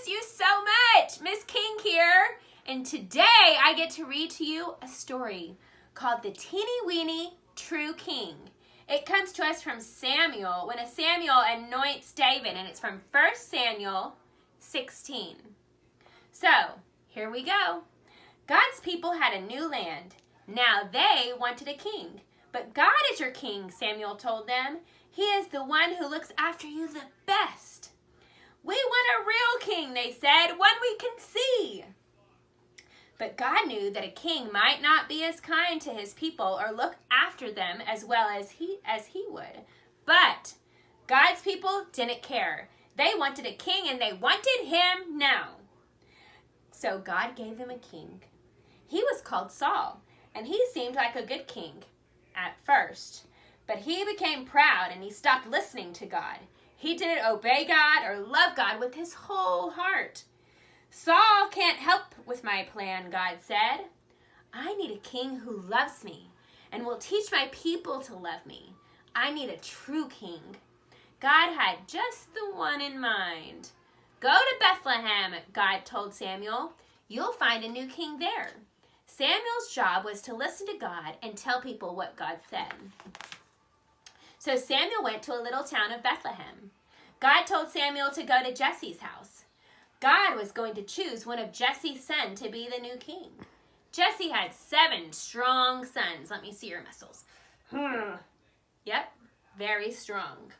miss you so much. Miss King here. And today I get to read to you a story called The Teeny Weeny True King. It comes to us from Samuel, when Samuel anoints David, and it's from 1 Samuel 16. So, here we go. God's people had a new land. Now they wanted a king. But God is your king, Samuel told them. He is the one who looks after you the best. We want a real king, they said, one we can see. But God knew that a king might not be as kind to his people or look after them as well as he would. But God's people didn't care. They wanted a king, and they wanted him now. So God gave them a king. He was called Saul, and he seemed like a good king at first. But he became proud, and he stopped listening to God. He didn't obey God or love God with his whole heart. Saul can't help with my plan, God said. I need a king who loves me and will teach my people to love me. I need a true king. God had just the one in mind. Go to Bethlehem, God told Samuel. You'll find a new king there. Samuel's job was to listen to God and tell people what God said. So Samuel went to a little town of Bethlehem. God told Samuel to go to Jesse's house. God was going to choose one of Jesse's sons to be the new king. Jesse had 7 strong sons. Let me see your muscles. Yep, very strong.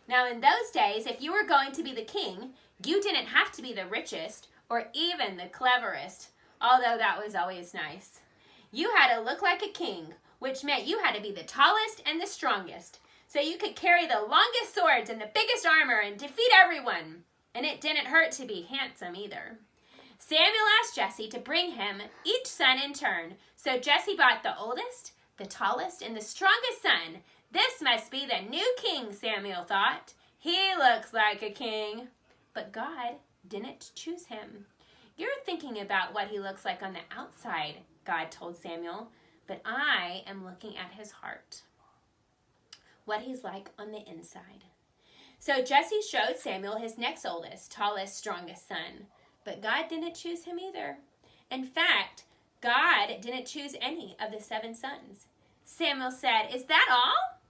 Now in those days, if you were going to be the king, you didn't have to be the richest or even the cleverest, although that was always nice. You had to look like a king, which meant you had to be the tallest and the strongest, so you could carry the longest swords and the biggest armor and defeat everyone. And it didn't hurt to be handsome either. Samuel asked Jesse to bring him each son in turn. So Jesse brought the oldest, the tallest, and the strongest son. This must be the new king, Samuel thought. He looks like a king. But God didn't choose him. You're thinking about what he looks like on the outside, God told Samuel. But I am looking at his heart, what he's like on the inside. So Jesse showed Samuel his next oldest, tallest, strongest son. But God didn't choose him either. In fact, God didn't choose any of the 7 sons. Samuel said, "Is that all?"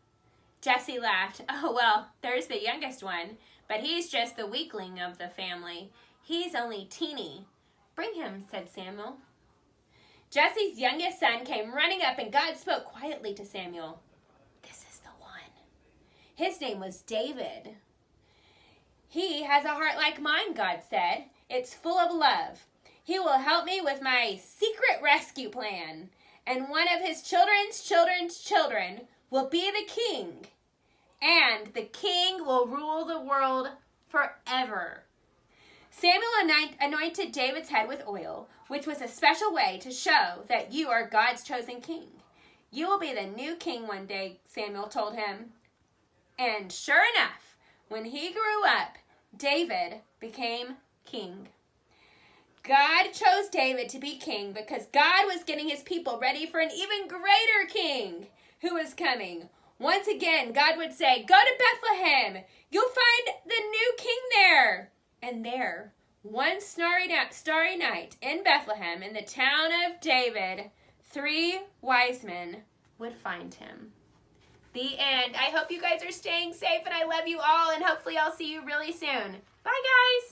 Jesse laughed. "Oh, well, there's the youngest one, but he's just the weakling of the family. He's only teeny." "Bring him," said Samuel. Jesse's youngest son came running up, and God spoke quietly to Samuel. "This is the one." His name was David. "He has a heart like mine," God said. "It's full of love. He will help me with my secret rescue plan. And one of his children's children will be the king. And the king will rule the world forever." Samuel anointed David's head with oil, which was a special way to show that you are God's chosen king. "You will be the new king one day," Samuel told him. And sure enough, when he grew up, David became king. God chose David to be king because God was getting his people ready for an even greater king who was coming. Once again, God would say, "Go to Bethlehem. You'll find the new king there." And there, one starry night in Bethlehem, in the town of David, 3 wise men would find him. The end. I hope you guys are staying safe, and I love you all, and hopefully I'll see you really soon. Bye, guys.